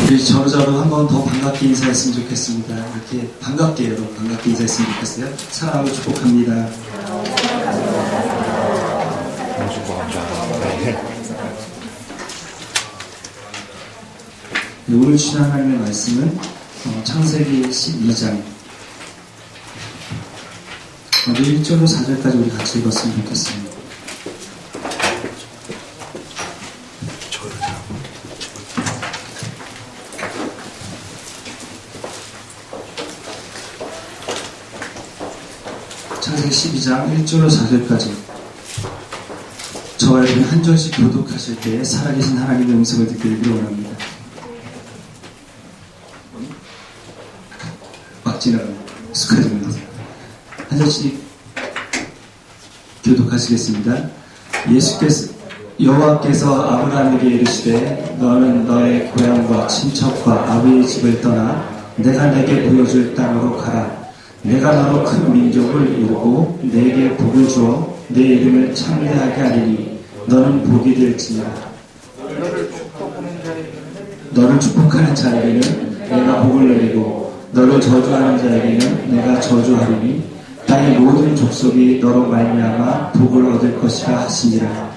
우리 저로저로 한 번 더 반갑게 인사했으면 좋겠습니다. 이렇게 반갑게 여러분 반갑게 인사했으면 좋겠어요. 사랑하고 축복합니다. 너무 축복합니다. 네. 오늘 주신 하나님의 말씀은 창세기 12장 1절로 4절까지 우리 같이 읽었으면 좋겠습니다. 창세기 12장 1절로 4절까지 저와 여러분이 한 절씩 교독하실 때 살아계신 하나님의 음성을 듣기를 원합니다. 막 지나가는 축하드립니다. 한 절씩 교독하시겠습니다. 여호와께서 아브라함에게 이르시되 너는 너의 고향과 친척과 아비의 집을 떠나 내가 내게 보여줄 땅으로 가라. 내가 너로 큰 민족을 이루고 내게 복을 주어 내 이름을 창대하게 하리니 너는 복이 될지니라. 너를 축복하는 자에게는 내가 복을 내리고 너를 저주하는 자에게는 내가 저주하리니 땅의 모든 족속이 너로 말미암아 복을 얻을 것이라 하시니라.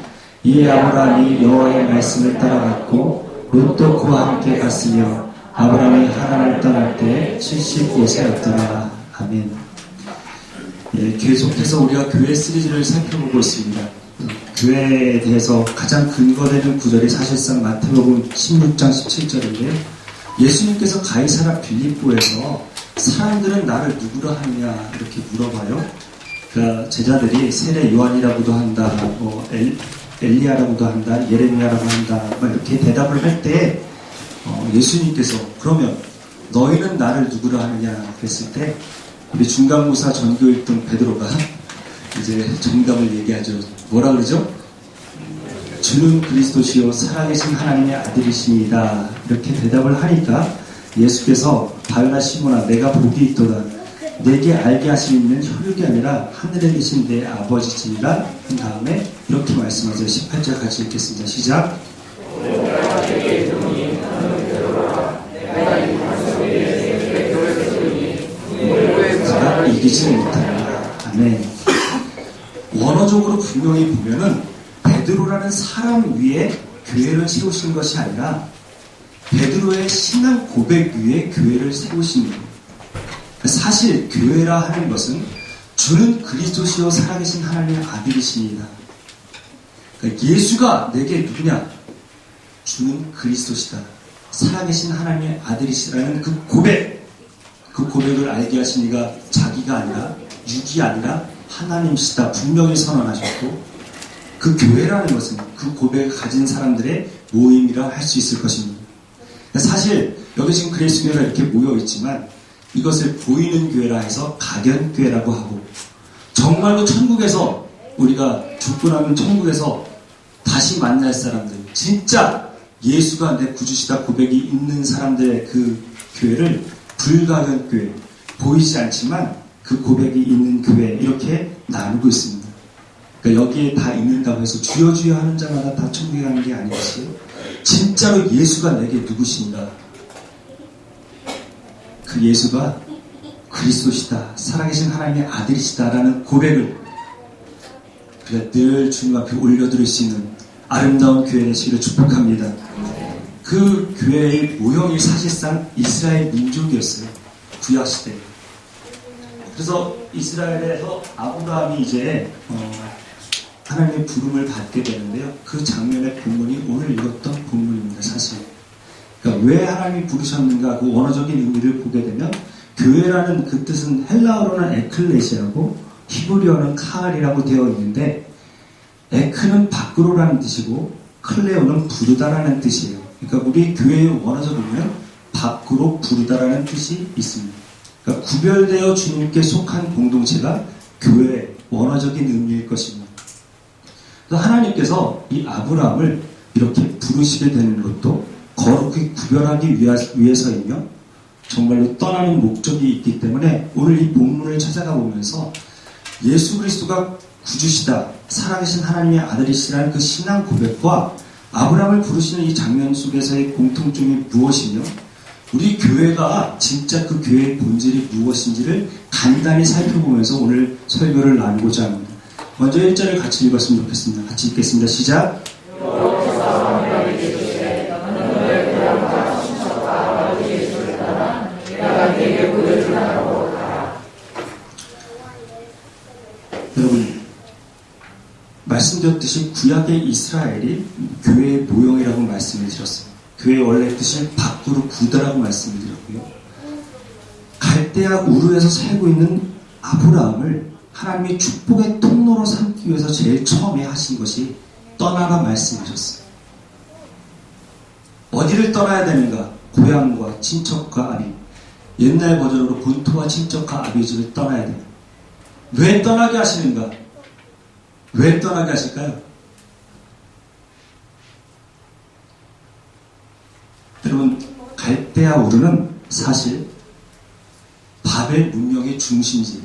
이에 아브라함이 여호와의 말씀을 따라갔고 롯도 그와 함께 갔으며 아브라함이 하란을 떠날 때 75세였더라. 아멘. 예, 계속해서 우리가 교회 시리즈를 살펴보고 있습니다. 교회에 대해서 가장 근거되는 구절이 사실상 마태복음 16장 17절인데 예수님께서 가이사라 빌립보에서 사람들은 나를 누구라 하느냐 이렇게 물어봐요. 그러니까 제자들이 세례 요한이라고도 한다, 엘리야라고도 한다, 예레미야라고 한다, 이렇게 대답을 할 때 예수님께서 그러면 너희는 나를 누구라 하느냐 그랬을 때 우리 중간고사 전교 1등 베드로가 이제 정답을 얘기하죠. 뭐라 그러죠? 주는 그리스도시요 살아계신 하나님의 아들이십니다. 이렇게 대답을 하니까 예수께서 바요나 시몬아 내가 복이 있도다. 내게 알게 하시는 혈육이 아니라 하늘에 계신 내 아버지시니라 한 다음에 이렇게 말씀하세요. 18절 같이 읽겠습니다. 시작. 이기지 못한다. 아멘. 원어적으로 분명히 보면은 베드로라는 사람 위에 교회를 세우신 것이 아니라 베드로의 신앙 고백 위에 교회를 세우신 거예요. 사실 교회라 하는 것은 주는 그리스도시요 살아계신 하나님의 아들이십니다. 그러니까 예수가 내게 누구냐? 주는 그리스도시다. 살아계신 하나님의 아들이시라는 그 고백을 알게 하신 이가 자기가 아니라 육이 아니라 하나님이시다 분명히 선언하셨고 그 교회라는 것은 그 고백을 가진 사람들의 모임이라 할 수 있을 것입니다. 사실 여기 지금 그레이스교회가 이렇게 모여있지만 이것을 보이는 교회라 해서 가견교회라고 하고 정말로 천국에서 우리가 죽고 나면 천국에서 다시 만날 사람들 진짜 예수가 내 구주시다 고백이 있는 사람들의 그 교회를 불가견교회 보이지 않지만 그 고백이 있는 교회 이렇게 나누고 있습니다. 그러니까 여기에 다 있는다고 해서 주여 주여 하는 자마다 다 천국에 가는 게 아니겠어요? 진짜로 예수가 내게 누구신가? 그 예수가 그리스도시다. 살아계신 하나님의 아들이시다라는 고백을 우리가 늘 주님 앞에 올려드릴 수 있는 아름다운 교회 되시기를 축복합니다. 그 교회의 모형이 사실상 이스라엘 민족이었어요. 구약시대. 그래서 이스라엘에서 아브라함이 이제 하나님의 부름을 받게 되는데요. 그 장면의 본문이 오늘 읽었던 본문입니다. 사실. 그러니까 왜 하나님이 부르셨는가 그 원어적인 의미를 보게 되면 교회라는 그 뜻은 헬라어로는 에클레시아고 히브리어는 카알이라고 되어 있는데 에크는 밖으로라는 뜻이고 클레오는 부르다라는 뜻이에요. 그러니까 우리 교회의 원어적 의미는 밖으로 부르다라는 뜻이 있습니다. 그러니까 구별되어 주님께 속한 공동체가 교회의 원어적인 의미일 것입니다. 그래서 하나님께서 이 아브라함을 이렇게 부르시게 되는 것도 거룩히 구별하기 위해서이며 정말로 떠나는 목적이 있기 때문에 오늘 이 본문을 찾아가 보면서 예수 그리스도가 구주시다, 살아계신 하나님의 아들이시라는 그 신앙 고백과 아브라함을 부르시는 이 장면 속에서의 공통점이 무엇이며 우리 교회가 진짜 그 교회의 본질이 무엇인지를 간단히 살펴보면서 오늘 설교를 나누고자 합니다. 먼저 1절을 같이 읽었으면 좋겠습니다. 같이 읽겠습니다. 시작. 여러분, 말씀드렸듯이 구약의 이스라엘이 교회의 모형이라고 말씀을 드렸어요. 교회의 원래 뜻이 밖으로 부다라고 말씀을 드렸고요. 갈대아 우르에서 살고 있는 아브라함을 하나님이 축복의 통로로 삼기 위해서 제일 처음에 하신 것이 떠나라 말씀하셨어요. 어디를 떠나야 되는가? 고향과 친척과 아비, 옛날 버전으로 본토와 친척과 아비 집을 떠나야 돼요. 왜 떠나게 하시는가? 왜 떠나게 하실까요? 여러분, 갈대아 우르는 사실 바벨 문명의 중심지예요.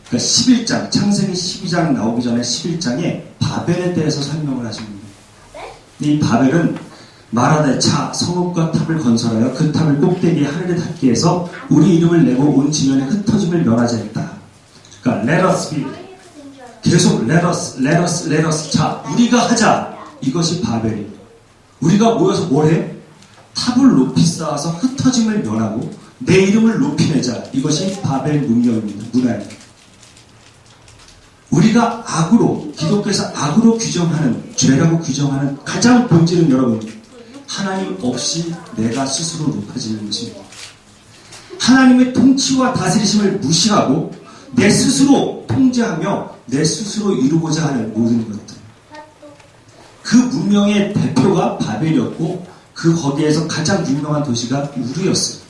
그러니까 11장, 창세기 12장 나오기 전에 11장에 바벨에 대해서 설명을 하십니다. 이 바벨은 마라데 차, 성읍과 탑을 건설하여 그 탑을 꼭대기에 하늘에 닿게 해서 우리 이름을 내고 온 지면에 흩어짐을 면하자 했다. 그러니까 let us be. 계속 let us. 자, 우리가 하자. 이것이 바벨이에요. 우리가 모여서 뭘 해? 탑을 높이 쌓아서 흩어짐을 면하고 내 이름을 높이내자. 이것이 바벨 문명입니다. 문화입니다. 우리가 악으로, 기독교에서 악으로 규정하는, 죄라고 규정하는 가장 본질은 여러분, 하나님 없이 내가 스스로 높아지는 것입니다. 하나님의 통치와 다스리심을 무시하고 내 스스로 통제하며 내 스스로 이루고자 하는 모든 것들. 그 문명의 대표가 바벨이었고 그 거기에서 가장 유명한 도시가 우르였어요.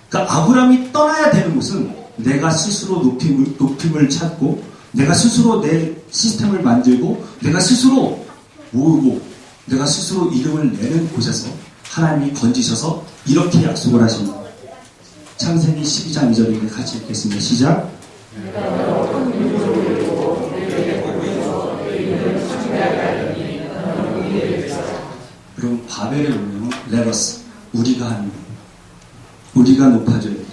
그러니까 아브라함이 떠나야 되는 곳은 내가 스스로 높임을 찾고 내가 스스로 내 시스템을 만들고 내가 스스로 모으고 내가 스스로 이름을 내는 곳에서 하나님이 건지셔서 이렇게 약속을 하십니다. 창세기 12장 2절인데 같이 읽겠습니다. 시작. 여러분, 바벨의 운명은 레버스, 우리가 하는 거예요. 우리가 높아져야 돼요.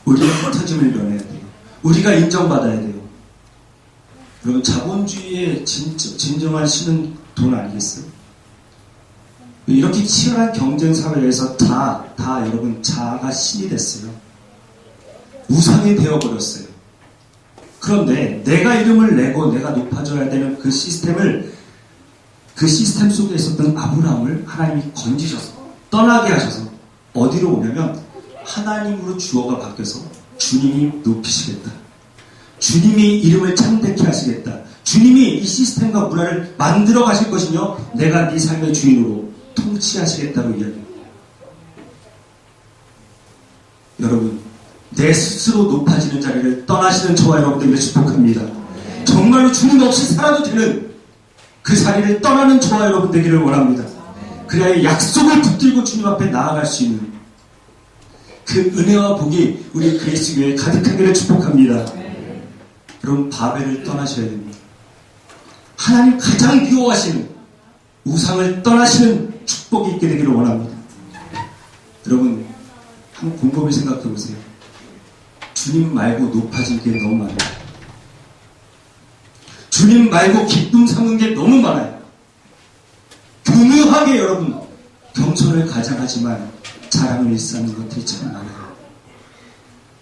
우리가 흩어짐을 면해야 돼요. 우리가 인정받아야 돼요. 여러분, 자본주의의 진정한 신은 돈 아니겠어요? 이렇게 치열한 경쟁 사회에서 다 여러분 자아가 신이 됐어요. 우상이 되어버렸어요. 그런데 내가 이름을 내고 내가 높아져야 되는 그 시스템 속에 있었던 아브라함을 하나님이 건지셔서 떠나게 하셔서 어디로 오냐면 하나님으로 주어가 바뀌어서 주님이 높이시겠다. 주님이 이름을 창대케 하시겠다. 주님이 이 시스템과 문화를 만들어 가실 것이며 내가 네 삶의 주인으로 통치하시겠다고 이야기합니다. 여러분, 내 스스로 높아지는 자리를 떠나시는 저와 여러분들에게 축복합니다. 정말로 주님 없이 살아도 되는 그 자리를 떠나는 저와 여러분 되기를 원합니다. 그래야 약속을 붙들고 주님 앞에 나아갈 수 있는 그 은혜와 복이 우리 그리스도 교회에 가득하기를 축복합니다. 여러분, 바벨을 떠나셔야 됩니다. 하나님 가장 미워하시는 우상을 떠나시는 축복이 있게 되기를 원합니다. 여러분, 한번 곰곰이 생각해 보세요. 주님 말고 높아질 게 너무 많아요. 주님 말고 기쁨 삼는 게 너무 많아요. 교묘하게 여러분, 겸손을 가장하지만 자랑을 일삼는 것들이 참 많아요.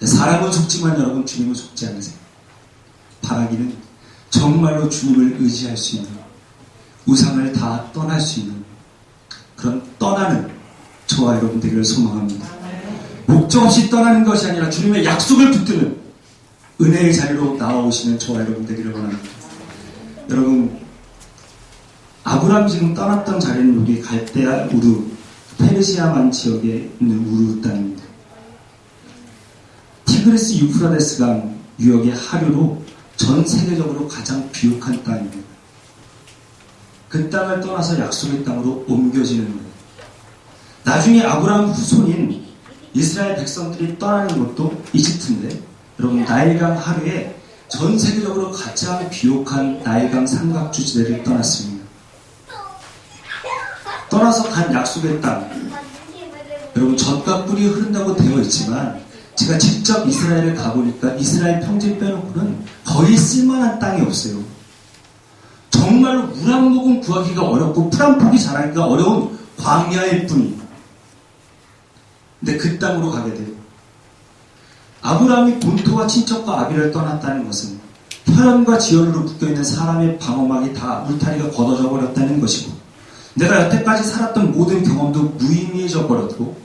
사람은 속지만 여러분, 주님은 속지 않으세요. 바라기는 정말로 주님을 의지할 수 있는, 우상을 다 떠날 수 있는 그런 떠나는 저와 여러분 되기를 소망합니다. 목적 없이 떠나는 것이 아니라 주님의 약속을 붙드는 은혜의 자리로 나와오시는 저와 여러분 되기를 원합니다. 여러분, 아브라함이 지금 떠났던 자리는 여기 갈대아 우르, 페르시아만 지역에 있는 우르 땅입니다. 티그리스 유프라데스 강 유역의 하류로 전 세계적으로 가장 비옥한 땅입니다. 그 땅을 떠나서 약속의 땅으로 옮겨지는 거예요. 나중에 아브라함 후손인 이스라엘 백성들이 떠나는 곳도 이집트인데, 여러분, 나일강 하류에 전 세계적으로 가장 비옥한 나일강 삼각주 지대를 떠났습니다. 떠나서 간 약속의 땅. 여러분 젖과 꿀이 흐른다고 되어 있지만 제가 직접 이스라엘에 가보니까 이스라엘 평지 빼놓고는 거의 쓸만한 땅이 없어요. 정말로 물 한 모금 구하기가 어렵고 풀 한 포기 자라기가 어려운 광야일 뿐이. 근데 그 땅으로 가게 돼요. 아브라함이 본토와 친척과 아비를 떠났다는 것은 혈연과 지연으로 묶여있는 사람의 방어막이 다 울타리가 걷어져 버렸다는 것이고, 내가 여태까지 살았던 모든 경험도 무의미해져 버렸고,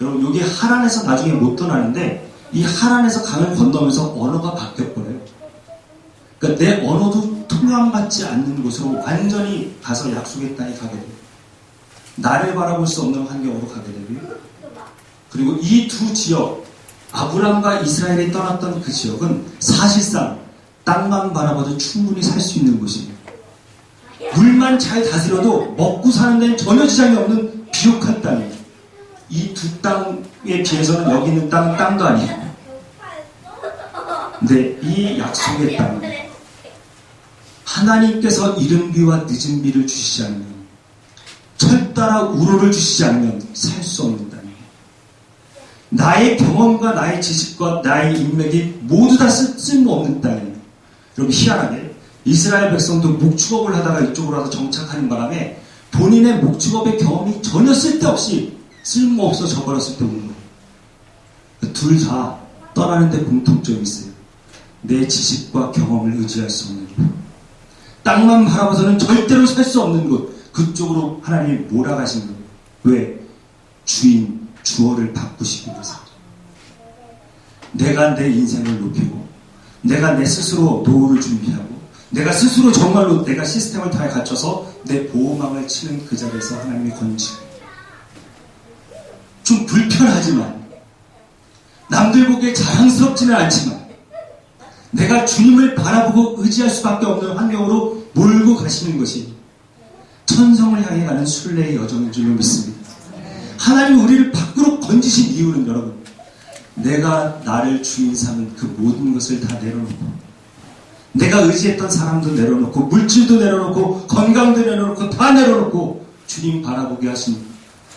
여러분 여기 하란에서 나중에 못 떠나는데 이 하란에서 강을 건너면서 언어가 바뀌어버려요. 그러니까 내 언어도 통함받지 않는 곳으로 완전히 가서 약속의 땅에 가게 돼요. 나를 바라볼 수 없는 환경으로 가게 되고요. 그리고 이 두 지역, 아브람과 이스라엘이 떠났던 그 지역은 사실상 땅만 바라봐도 충분히 살 수 있는 곳입니다. 물만 잘 다스려도 먹고 사는 데는 전혀 지장이 없는 비옥한 땅입니다. 이 두 땅에 비해서는 여기 있는 땅은 땅도 아니에요. 근데 이 약속의 땅은 하나님께서 이른 비와 늦은 비를 주시지 않으면, 철따라 우로를 주시지 않으면 살 수 없는 땅입니다. 나의 경험과 나의 지식과 나의 인맥이 모두 다 쓸모없는 땅입니다. 여러분 희한하게 이스라엘 백성도 목축업을 하다가 이쪽으로 와서 정착하는 바람에 본인의 목축업의 경험이 전혀 쓸데없이 쓸모없어져 버렸을 때 오는 거예요. 둘 다 떠나는데 공통점이 있어요. 내 지식과 경험을 의지할 수 없는 곳. 땅만 바라봐서는 절대로 살 수 없는 곳. 그쪽으로 하나님이 몰아가신 거예요. 왜? 주어를 바꾸시기 위해서. 내가 내 인생을 높이고, 내가 내 스스로 노후를 준비하고, 내가 스스로 정말로 내가 시스템을 다 갖춰서 내 보호막을 치는 그 자리에서 하나님이 건지고, 좀 불편하지만, 남들 보기에 자랑스럽지는 않지만, 내가 주님을 바라보고 의지할 수밖에 없는 환경으로 몰고 가시는 것이 천성을 향해 가는 순례의 여정인 줄로 믿습니다. 하나님이 우리를 밖으로 건지신 이유는 여러분, 내가 나를 주인 삼은 그 모든 것을 다 내려놓고, 내가 의지했던 사람도 내려놓고, 물질도 내려놓고, 건강도 내려놓고, 다 내려놓고 주님 바라보게 하신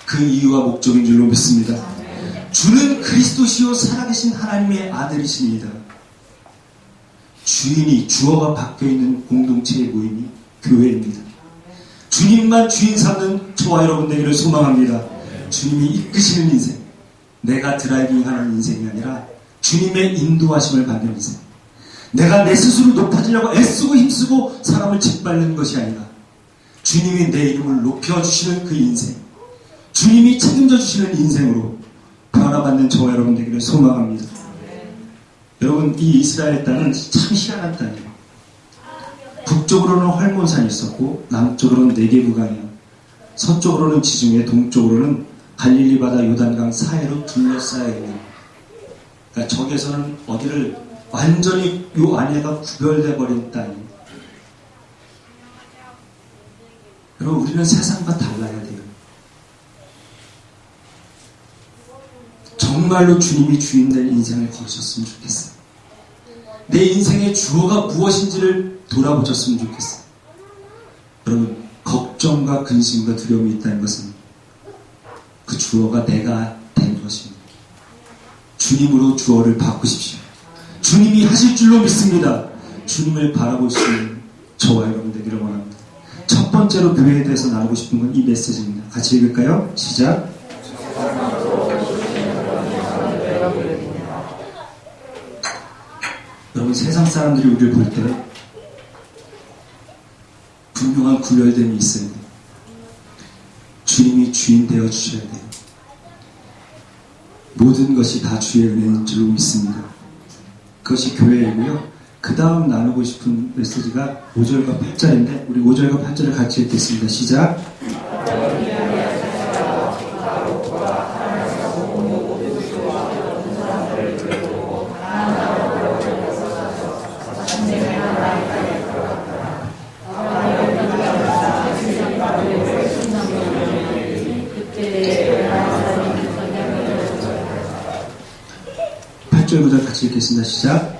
그 이유와 목적인 줄로 믿습니다. 주는 그리스도시요 살아계신 하나님의 아들이십니다. 주인이, 주어가 바뀌어있는 공동체의 모임이 교회입니다. 주님만 주인 삼는 저와 여러분 되기를 소망합니다. 주님이 이끄시는 인생, 내가 드라이빙하는 인생이 아니라 주님의 인도하심을 받는 인생, 내가 내 스스로 높아지려고 애쓰고 힘쓰고 사람을 짓밟는 것이 아니라 주님이 내 이름을 높여주시는 그 인생, 주님이 책임져 주시는 인생으로 변화받는 저와 여러분 되기를 소망합니다. 여러분, 이 이스라엘 땅은 참 희한한 땅이에요. 북쪽으로는 활몬산이 있었고, 남쪽으로는 네게브강이요, 서쪽으로는 지중해, 동쪽으로는 갈릴리 바다 요단강 사이로 둘러싸여 있는, 그러니까 저기에서는 어디를 완전히 요 안에가 구별돼 버린 땅이에요. 여러분, 우리는 세상과 달라야 돼요. 정말로 주님이 주인된 인생을 거셨으면 좋겠어요. 내 인생의 주어가 무엇인지를 돌아보셨으면 좋겠어요. 여러분, 걱정과 근심과 두려움이 있다는 것은 그 주어가 내가 된 것입니다. 주님으로 주어를 바꾸십시오. 주님이 하실 줄로 믿습니다. 주님을 바라볼 수 있는 저와 여러분 되기를 원합니다. 첫 번째로 교회에 대해서 나누고 싶은 건 이 메시지입니다. 같이 읽을까요? 시작. 여러분, 세상 사람들이 우리를 볼 때 분명한 구별됨이 있어야 돼요. 주님이 주인 되어 주셔야 돼요. 모든 것이 다 주의 은혜인 줄로 믿습니다. 그것이 교회이고요. 그 다음 나누고 싶은 메시지가 5절과 8절인데 우리 5절과 8절을 같이 읽겠습니다. 시작. 구절 같이 읽겠습니다. 시작.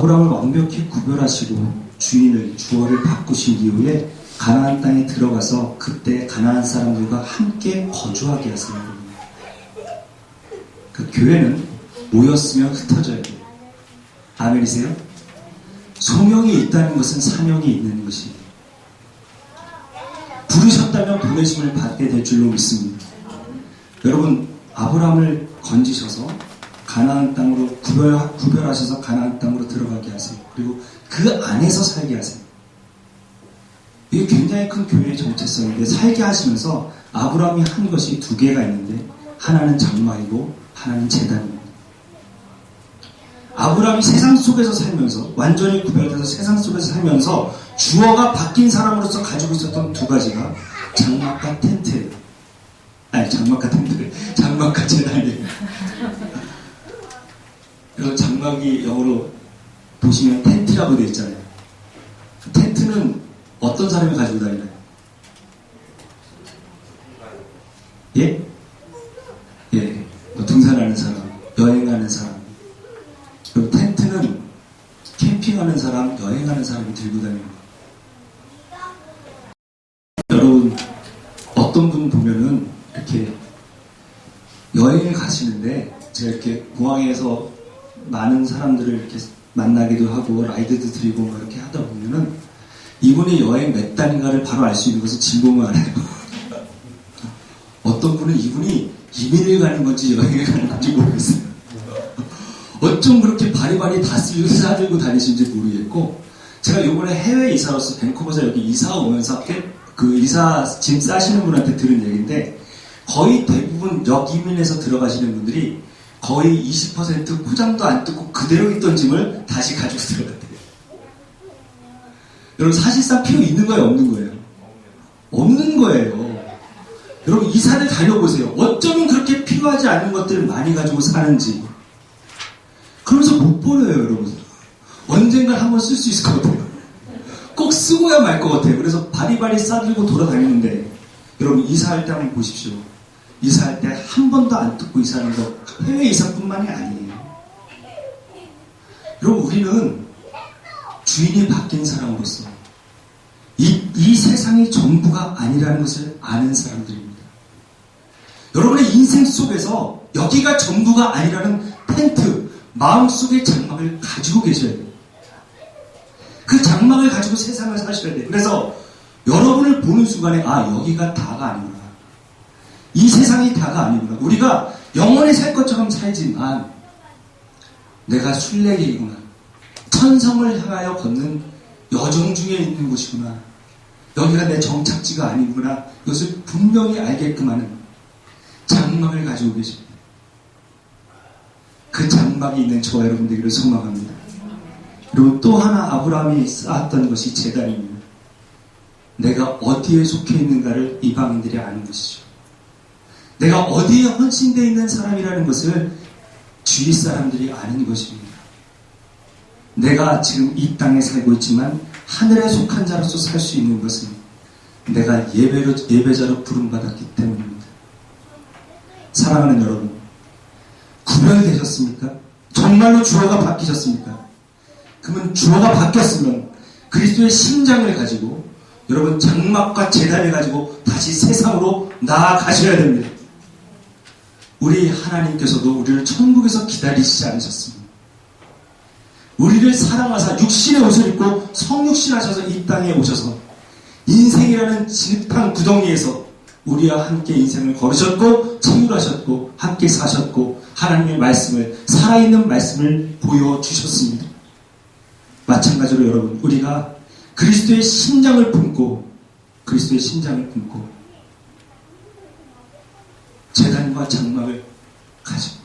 아브라함을 완벽히 구별하시고 주인을 주어를 바꾸신 이후에 가나안 땅에 들어가서 그때 가나안 사람들과 함께 거주하게 하세요. 그 교회는 모였으면 흩어져야 돼요. 아멘이세요? 소명이 있다는 것은 사명이 있는 것이에요. 부르셨다면 보내심을 받게 될 줄로 믿습니다. 여러분, 아브라함을 건지셔서 가나안 땅으로 구별하셔서 가나안 땅으로 들어가게 하세요. 그리고 그 안에서 살게 하세요. 이게 굉장히 큰 교회의 정체성인데, 살게 하시면서 아브라함이 한 것이 두 개가 있는데, 하나는 장막이고 하나는 제단입니다. 아브라함이 세상 속에서 살면서, 완전히 구별돼서 세상 속에서 살면서 주어가 바뀐 사람으로서 가지고 있었던 두 가지가 장막과 텐트예요. 아니, 장막과 텐트, 장막과 제단이에요. 그래서 장막이 영어로 보시면 텐트라고 되어 있잖아요. 텐트는 어떤 사람이 가지고 다니나요? 예? 예. 등산하는 사람, 여행하는 사람. 그리고 텐트는 캠핑하는 사람, 여행하는 사람이 들고 다니는 거예요. 여러분, 어떤 분 보면은 이렇게 여행을 가시는데, 제가 이렇게 공항에서 많은 사람들을 이렇게 만나기도 하고 라이드도 드리고 뭐 이렇게 하다 보면은 이분이 여행 몇 달인가를 바로 알 수 있는 것은 진보만 알아요. 어떤 분은 이분이 이민을 가는 건지 여행을 가는 건지 모르겠어요. 어쩜 그렇게 바리바리 다 싸들고 다니시는지 모르겠고, 제가 요번에 해외 이사로서 밴쿠버에서 여기 이사 오면서 그 이사 짐 싸시는 분한테 들은 얘기인데, 거의 대부분 역이민에서 들어가시는 분들이 거의 20% 포장도 안 뜯고 그대로 있던 짐을 다시 가지고 들어갔대요. 여러분, 사실상 필요 있는 거예요, 없는 거예요? 없는 거예요. 여러분, 이사를 다녀보세요. 어쩌면 그렇게 필요하지 않은 것들을 많이 가지고 사는지. 그러면서 못 버려요, 여러분. 언젠간 한번 쓸 수 있을 것 같아요. 꼭 쓰고야 말 것 같아요. 그래서 바리바리 싸들고 돌아다니는데, 여러분, 이사할 때 한번 보십시오. 이사할 때 한 번도 안 뜯고 이사하는 거 해외 이사뿐만이 아니에요. 여러분, 우리는 주인이 바뀐 사람으로서 이 세상이 전부가 아니라는 것을 아는 사람들입니다. 여러분의 인생 속에서 여기가 전부가 아니라는 텐트, 마음속의 장막을 가지고 계셔야 돼요. 그 장막을 가지고 세상을 사셔야 돼요. 그래서 여러분을 보는 순간에, 아, 여기가 다가 아니구나. 이 세상이 다가 아니구나. 우리가 영원히 살 것처럼 살지만 내가 순례길이구나. 천성을 향하여 걷는 여정 중에 있는 곳이구나. 여기가 내 정착지가 아니구나. 이것을 분명히 알게끔 하는 장막을 가지고 계십니다. 그 장막이 있는 저와 여러분 되기를 소망합니다. 그리고 또 하나 아브라함이 쌓았던 것이 제단입니다. 내가 어디에 속해 있는가를 이방인들이 아는 것이죠. 내가 어디에 헌신되어 있는 사람이라는 것을 주위 사람들이 아는 것입니다. 내가 지금 이 땅에 살고 있지만 하늘에 속한 자로서 살 수 있는 것은 내가 예배자로 부름받았기 때문입니다. 사랑하는 여러분, 구별되셨습니까? 정말로 주어가 바뀌셨습니까? 그러면 주어가 바뀌었으면 그리스도의 심장을 가지고 여러분 장막과 제단을 가지고 다시 세상으로 나아가셔야 됩니다. 우리 하나님께서도 우리를 천국에서 기다리시지 않으셨습니다. 우리를 사랑하사 육신의 옷을 입고 성육신하셔서 이 땅에 오셔서 인생이라는 진흙탕 구덩이에서 우리와 함께 인생을 걸으셨고 체휼하셨고 함께 사셨고 하나님의 말씀을, 살아있는 말씀을 보여주셨습니다. 마찬가지로 여러분, 우리가 그리스도의 심장을 품고 제단과 장막을 가지고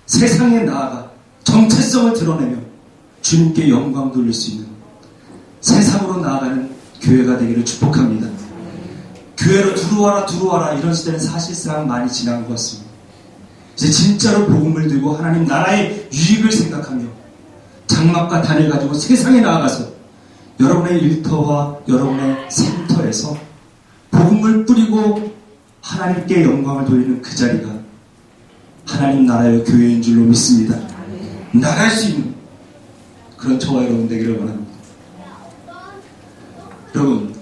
세상에 나아가 정체성을 드러내며 주님께 영광 돌릴 수 있는 세상으로 나아가는 교회가 되기를 축복합니다. 교회로 들어와라 이런 시대는 사실상 많이 지난 것 같습니다. 이제 진짜로 복음을 들고 하나님 나라의 유익을 생각하며 장막과 단을 가지고 세상에 나아가서 여러분의 일터와 여러분의 센터에서 복음을 뿌리고 하나님께 영광을 돌리는 그 자리가 하나님 나라의 교회인 줄로 믿습니다. 나갈 수 있는 그런 저와 여러분 되기를 원합니다. 여러분,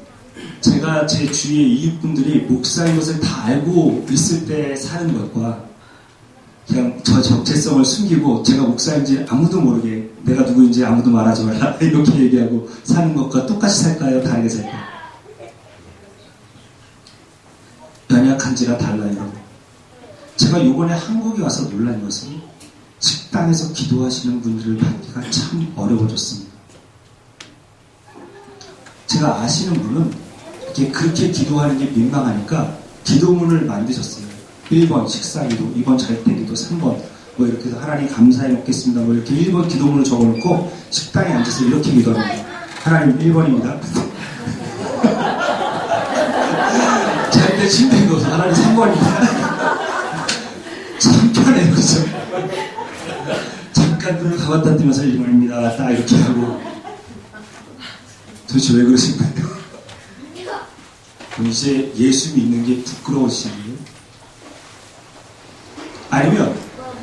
제가 제 주위의 이웃분들이 목사인 것을 다 알고 있을 때 사는 것과 그냥 저 정체성을 숨기고 제가 목사인지 아무도 모르게 내가 누구인지 아무도 말하지 말라 이렇게 얘기하고 사는 것과 똑같이 살까요? 다르게 살까요? 연약한지가 달라요. 제가 요번에 한국에 와서 놀란 것은 식당에서 기도하시는 분들을 받기가 참 어려워졌습니다. 제가 아시는 분은 그렇게 기도하는 게 민망하니까 기도문을 만드셨어요. 1번 식사기도, 2번 잘때기도, 3번 뭐 이렇게 해서 하나님 감사해 먹겠습니다. 뭐 이렇게 1번 기도문을 적어놓고 식당에 앉아서 이렇게 기도합니다. 하나님 1번입니다. 잘 때 침대에 누워서 하나님 3번입니다. 참 편해요, 그죠? 잠깐 눈을 감았다 뜨면서 1번입니다. 딱 이렇게 하고 도대체 왜 그러신 거예요? 이제 예수 믿는 게 부끄러우시는 거예요? 아니면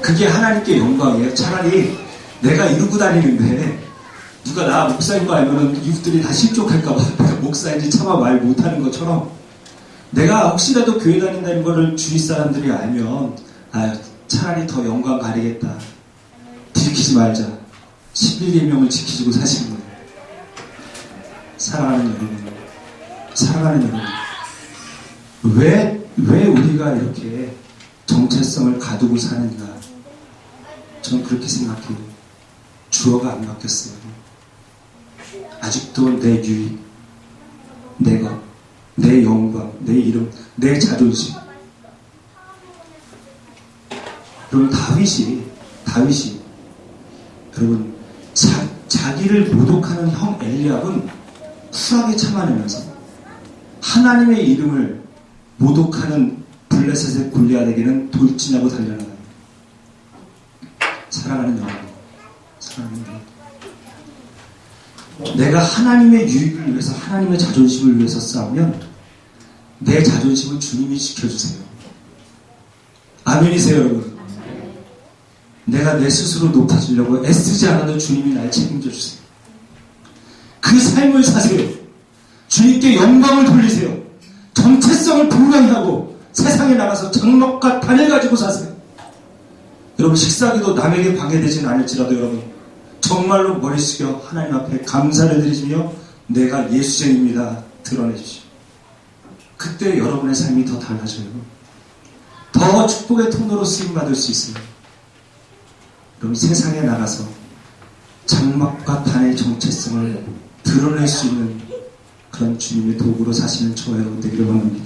그게 하나님께 영광이에요? 차라리 내가 이러고 다니는데 누가 나 목사인 거 알면은 이웃들이 다 실족할까봐 내가 목사인지 차마 말 못하는 것처럼 내가 혹시라도 교회 다닌다는 거를 주위 사람들이 알면 차라리 더 영광 가리겠다. 들키지 말자. 11계명을 지키시고 사시는 거예요. 사랑하는 여러분. 왜 우리가 이렇게 정체성을 가두고 사는가? 저는 그렇게 생각해요. 주어가 안 바뀌었어요. 아직도 내 유익, 내 것, 내 영광, 내 이름, 내 자존심. 여러분, 다윗이 여러분, 자기를 모독하는 형 엘리압은 쿨하게 참아내면서 하나님의 이름을 모독하는 블레셋의 골리앗에게는 돌진하고 달려나가요. 사랑하는 여러분, 내가 하나님의 유익을 위해서, 하나님의 자존심을 위해서 싸우면 내 자존심은 주님이 지켜주세요. 아멘이세요, 여러분? 내가 내 스스로 높아지려고 애쓰지 않아도 주님이 날 책임져 주세요. 그 삶을 사세요. 주님께 영광을 돌리세요. 정체성을 분명히 하고 세상에 나가서 장막과 단을 가지고 사세요. 여러분, 식사기도 남에게 방해되진 않을지라도 여러분 정말로 머리 숙여 하나님 앞에 감사를 드리시며 내가 예수쟁입니다 드러내주시오. 그때 여러분의 삶이 더 달라져요. 더 축복의 통로로 쓰임받을 수 있어요. 여러분, 세상에 나가서 장막과 단의 정체성을 드러낼 수 있는 그런 주님의 도구로 사시는 저와 여러분 되기를 원합니다.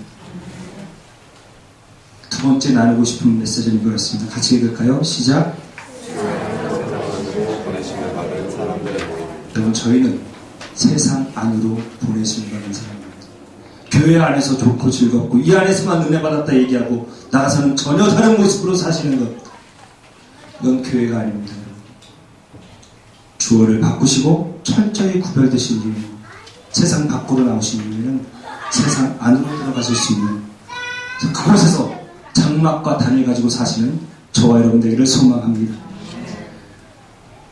두 번째 나누고 싶은 메시지는 이거였습니다. 같이 읽을까요? 시작. 여러분, 저희는 세상 안으로 보내심을 받은 사람입니다. 교회 안에서 좋고 즐겁고 이 안에서만 은혜 받았다 얘기하고 나가서는 전혀 다른 모습으로 사시는 것, 이건 교회가 아닙니다. 주어를 바꾸시고 철저히 구별되신 이유, 세상 밖으로 나오신 이유는 세상 안으로 들어가실 수 있는 그곳에서 장막과 단을 가지고 사시는 저와 여러분 되기를 소망합니다.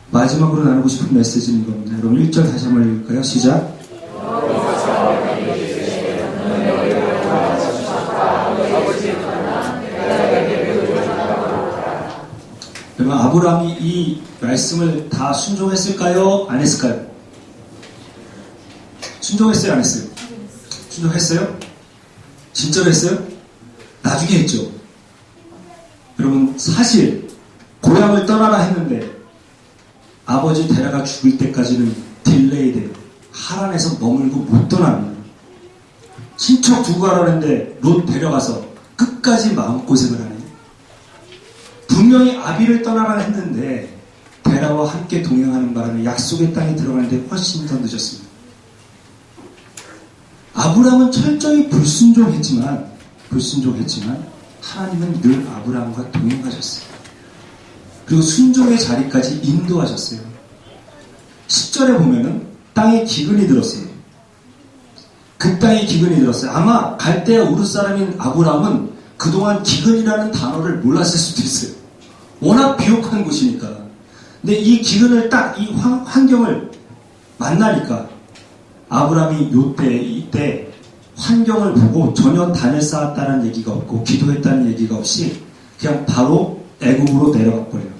마지막으로 나누고 싶은 메시지는 이겁니다. 여러분 1절 다시 한번 읽을까요? 시작. 여러분, 아브라함이 이 말씀을 다 순종했을까요? 안 했을까요? 순종했어요? 안 했어요? 순종했어요? 진짜로 했어요? 나중에 했죠. 여러분, 사실 고향을 떠나라 했는데 아버지 데려가 죽을 때까지는 딜레이 돼요. 하란에서 머물고 못 떠납니다. 친척 두고 가라는데 롯 데려가서 끝까지 마음고생을 하네요. 분명히 아비를 떠나라 했는데 데라와 함께 동행하는 바람에 약속의 땅에 들어가는데 훨씬 더 늦었습니다. 아브라함은 철저히 불순종했지만 하나님은 늘 아브라함과 동행하셨어요. 그리고 순종의 자리까지 인도하셨어요. 10절에 보면은 땅에 기근이 들었어요. 그 땅에 기근이 들었어요. 아마 갈대아 우르 사람인 아브라함은 그동안 기근이라는 단어를 몰랐을 수도 있어요. 워낙 비옥한 곳이니까. 근데 이 기근을 딱 이 환경을 만나니까 아브라함이 이때 환경을 보고 전혀 단을 쌓았다는 얘기가 없고 기도했다는 얘기가 없이 그냥 바로 애굽으로 내려가 버려요.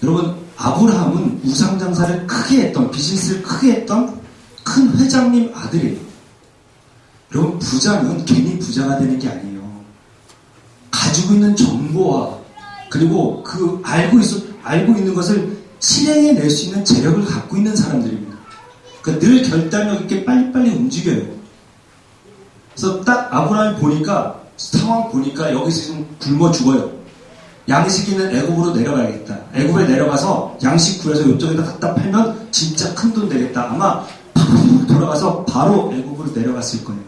여러분, 아브라함은 우상장사를 크게 했던, 비즈니스를 크게 했던 큰 회장님 아들이에요. 여러분, 부자는 괜히 부자가 되는 게 아니에요. 가지고 있는 정보와 그리고 그 알고 있는 것을 실행해 낼 수 있는 재력을 갖고 있는 사람들입니다. 그러니까 늘 결단력 있게 빨리빨리 움직여요. 그래서 딱 아브라함이 보니까, 상황 보니까 여기서 지금 굶어 죽어요. 양식 있는 애굽으로 내려가야겠다. 애굽에 내려가서 양식 구해서 이쪽에다 갖다 팔면 진짜 큰 돈 되겠다. 아마 팍팍 돌아가서 바로 애굽으로 내려갔을 거예요.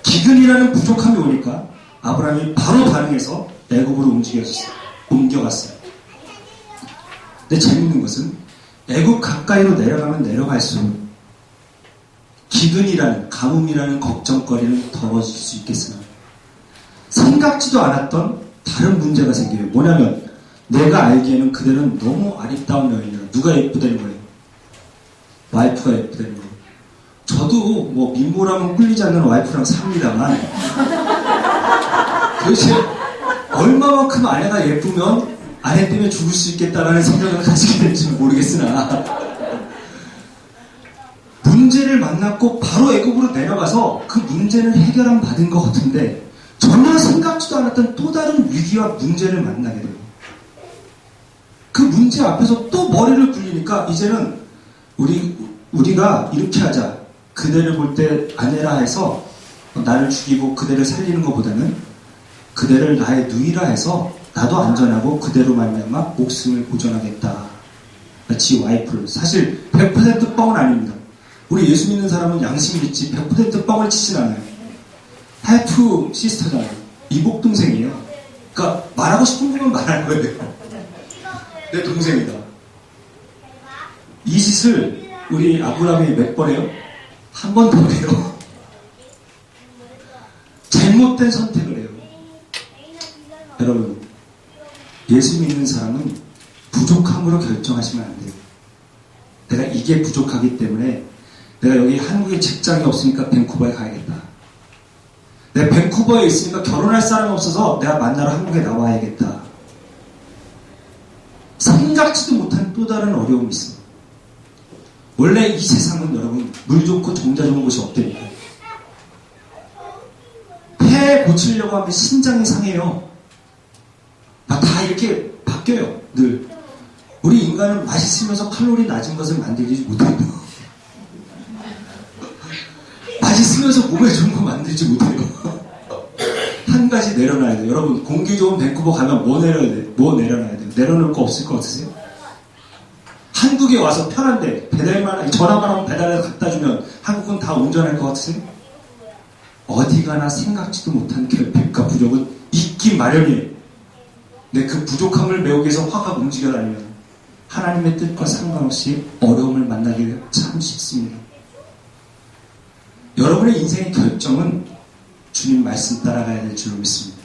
기근이라는 부족함이 오니까 아브라함이 바로 반응해서 애굽으로 옮겨갔어요. 근데 재밌는 것은 애굽 가까이로 내려가면 내려갈수록 기근이라는, 가뭄이라는 걱정거리는 더워질 수 있겠으나 생각지도 않았던 다른 문제가 생겨요. 뭐냐면 내가 알기에는 그대는 너무 아름다운 여인이라. 누가 예쁘다는 거예요? 와이프가 예쁘다는 거예요. 저도 뭐 민보라면 꿀리지 않는 와이프랑 삽니다만 도대체 얼마만큼 아내가 예쁘면 아내 때문에 죽을 수 있겠다라는 생각을 가지게 될지는 모르겠으나 문제를 만났고 바로 애굽으로 내려가서 그 문제는 해결함 받은 것 같은데 전혀 생각지도 않았던 또 다른 위기와 문제를 만나게 돼요. 그 문제 앞에서 또 머리를 굴리니까 이제는 우리가 이렇게 하자. 그대를 볼 때 아내라 해서 나를 죽이고 그대를 살리는 것보다는 그대를 나의 누이라 해서 나도 안전하고 그대로 말미암아 목숨을 보존하겠다. 지 와이프를. 사실 100% 뻥은 아닙니다. 우리 예수 믿는 사람은 양심이 있지 100% 뻥을 치진 않아요. 할프 시스터잖아요. 이복 동생이에요. 그러니까 말하고 싶은 부분 말하는 거예요. 내 동생이다. 이 짓을 우리 아브라함이 몇 번 해요? 한 번 더 해요. 잘못된 선택을 해요. 여러분, 예수 믿는 사람은 부족함으로 결정하시면 안 돼요. 내가 이게 부족하기 때문에 내가 여기 한국에 직장이 없으니까 밴쿠버에 가야겠다. 내가 밴쿠버에 있으니까 결혼할 사람이 없어서 내가 만나러 한국에 나와야겠다. 생각지도 못한 또 다른 어려움이 있어. 원래 이 세상은 여러분 물 좋고 정자 좋은 곳이 없답니다. 폐 고치려고 하면 신장이 상해요. 다 이렇게 바뀌어요. 늘. 우리 인간은 맛있으면서 칼로리 낮은 것을 만들지 못해요. 맛있으면서 몸에 좋은 거 만들지 못해요. 한 가지 내려놔야 돼요. 여러분, 공기 좋은 밴쿠버 가면 뭐 내려야 돼요? 뭐 내려놔야 돼요? 내려놓을 거 없을 것 같으세요? 한국에 와서 편한데 전화만 하면 배달해서 갖다 주면 한국은 다 운전할 것 같으세요? 어디 가나 생각지도 못한 결핍과 부족은 있기 마련이에요. 근데 그 부족함을 메우기 위해서 화가 움직여다니면 하나님의 뜻과 상관없이 어려움을 만나기가 참 쉽습니다. 여러분의 인생의 결정은 주님 말씀 따라가야 될 줄로 믿습니다.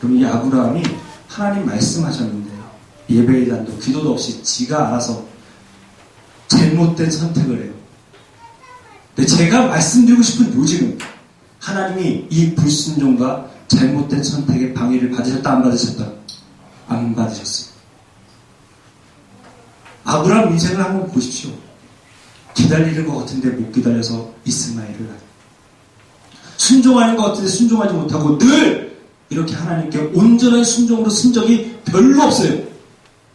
그럼 이 아브라함이 하나님 말씀하셨는데 예배의단도 기도도 없이 지가 알아서 잘못된 선택을 해요. 근데 제가 말씀드리고 싶은 요지는 하나님이 이 불순종과 잘못된 선택에 방해를 받으셨다 안 받으셨다? 안 받으셨어요. 아브라함 인생을 한번 보십시오. 기다리는 것 같은데 못 기다려서 이스마엘을 낳아요. 순종하는 것 같은데 순종하지 못하고 늘 이렇게 하나님께 온전한 순종으로 쓴 적이 별로 없어요.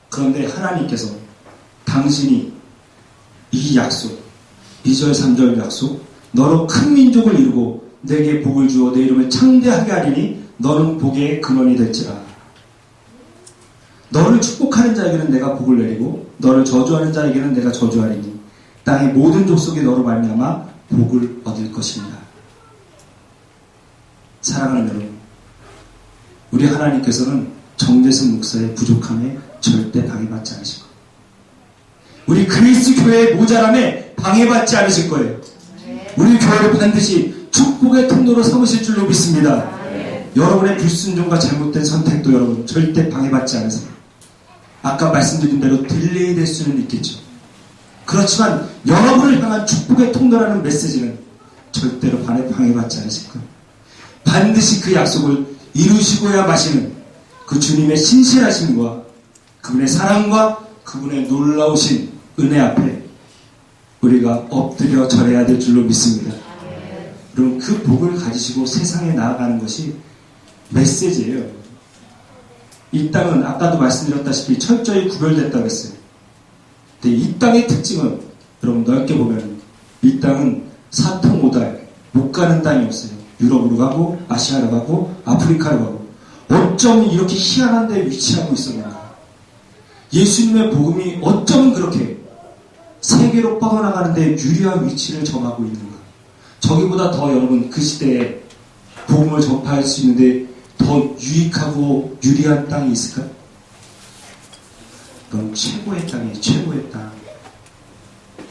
그런데 하나님께서 당신이 이 약속, 2절 3절 약속, 너로 큰 민족을 이루고 내게 복을 주어 내 이름을 창대하게 하리니 너는 복의 근원이 될지라. 너를 축복하는 자에게는 내가 복을 내리고 너를 저주하는 자에게는 내가 저주하리니 땅의 모든 족속이 너로 말미암아 복을 얻을 것입니다. 사랑하는 여러분, 우리 하나님께서는 정재승 목사의 부족함에 절대 방해받지 않으실 거예요. 우리 그리스도 교회의 모자람에 방해받지 않으실 거예요. 우리 교회를 반드시 축복의 통로로 삼으실 줄로 믿습니다. 여러분의 불순종과 잘못된 선택도 여러분 절대 방해받지 않으세요. 아까 말씀드린 대로 딜레이 될 수는 있겠죠. 그렇지만 여러분을 향한 축복의 통로라는 메시지는 절대로 방해받지 않으실 거예요. 반드시 그 약속을 이루시고야 마시는 그 주님의 신실하심과 그분의 사랑과 그분의 놀라우신 은혜 앞에 우리가 엎드려 절해야 될 줄로 믿습니다. 그럼 그 복을 가지시고 세상에 나아가는 것이 메시지예요. 이 땅은 아까도 말씀드렸다시피 철저히 구별됐다고 했어요. 근데 이 땅의 특징은 여러분 넓게 보면 이 땅은 사통오달 못 가는 땅이 없어요. 유럽으로 가고 아시아로 가고 아프리카로 가고 어쩜 이렇게 희한한 데 위치하고 있었는가. 예수님의 복음이 어쩜 그렇게 세계로 뻗어나가는 데 유리한 위치를 점하고 있는가. 저기보다 더 여러분 그 시대에 복음을 전파할 수 있는데 더 유익하고 유리한 땅이 있을까요? 그럼 최고의 땅이에요. 최고의 땅.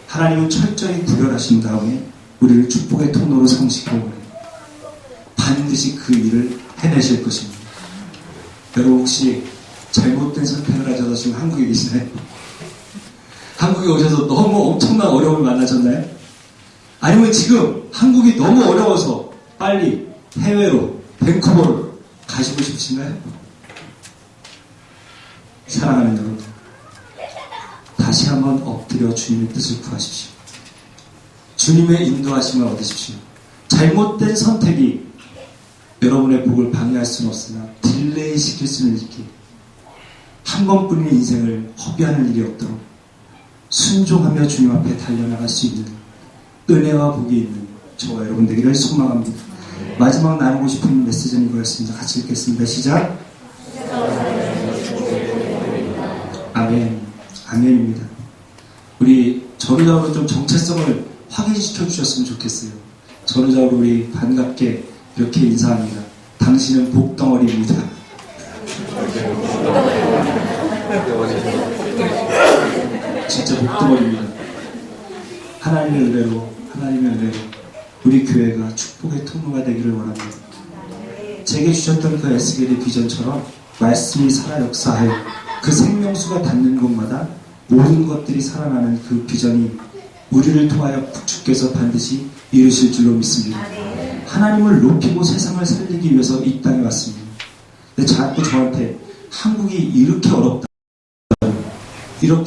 하나님은 철저히 구별하신 다음에 우리를 축복의 통로로 삼으시고 반드시 그 일을 해내실 것입니다. 여러분 혹시 잘못된 선택을 하셔서 지금 한국에 계시나요? 한국에 오셔서 너무 엄청난 어려움을 만나셨나요? 아니면 지금 한국이 너무 어려워서 빨리 해외로 밴쿠버로 가시고 싶으신가요? 사랑하는 여러분, 다시 한번 엎드려 주님의 뜻을 구하십시오. 주님의 인도하심을 얻으십시오. 잘못된 선택이 여러분의 복을 방해할 수는 없으나 딜레이 시킬 수는 있기에 한 번뿐인 인생을 허비하는 일이 없도록 순종하며 주님 앞에 달려나갈 수 있는 은혜와 복이 있는 저와 여러분 되기를 소망합니다. 마지막 나누고 싶은 메시지는 이거였습니다. 같이 읽겠습니다. 시작. 아멘. 아멘입니다. 우리 전우자으로 좀 정체성을 확인시켜 주셨으면 좋겠어요. 전우자으로 우리 반갑게 이렇게 인사합니다. 당신은 복덩어리입니다. 진짜 복덩어리입니다. 하나님의 은혜로 우리 교회가 축복의 통로가 되기를 원합니다. 제게 주셨던 그 에스겔의 비전처럼 말씀이 살아 역사하여 그 생명수가 닿는 곳마다 모든 것들이 살아나는 그 비전이 우리를 통하여 주께서 반드시 이루실 줄로 믿습니다. 하나님을 높이고 세상을 살리기 위해서 이 땅에 왔습니다. 근데 자꾸 저한테 한국이 이렇게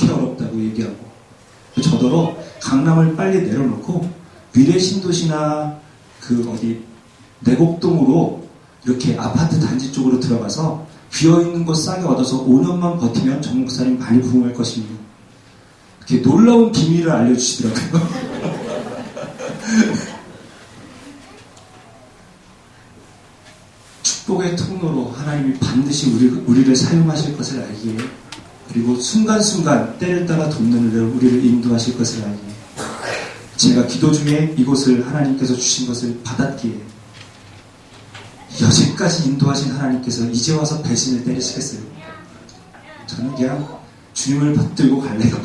어렵다고 얘기하고 저더러 강남을 빨리 내려놓고 미래 신도시나 내곡동으로 이렇게 아파트 단지 쪽으로 들어가서 비어있는 곳 싸게 얻어서 5년만 버티면 정 목사님 많이 부흥할 것입니다. 이렇게 놀라운 비밀을 알려주시더라고요. 축복의 통로로 하나님이 반드시 우리를 사용하실 것을 알기에 그리고 순간순간 때를 따라 돕는 은혜로 우리를 인도하실 것을 알기에 제가 기도 중에 이곳을 하나님께서 주신 것을 받았기에 여기까지 인도하신 하나님께서 이제 와서 배신을 때리시겠어요? 저는 그냥 주님을 받들고 갈래요.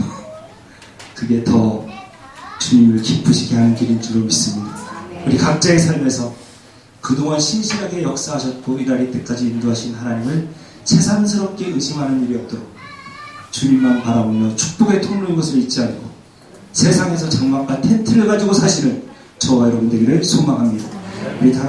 그게 더 주님을 기쁘시게 하는 길인 줄로 믿습니다. 우리 각자의 삶에서 그동안 신실하게 역사하셨고 이날이 때까지 인도하신 하나님을 새삼스럽게 의심하는 일이 없도록 주님만 바라보며 축복의 통로인 것을 잊지 않고 세상에서 장막과 텐트를 가지고 사시는 저와 여러분 되기를 소망합니다. 우리 다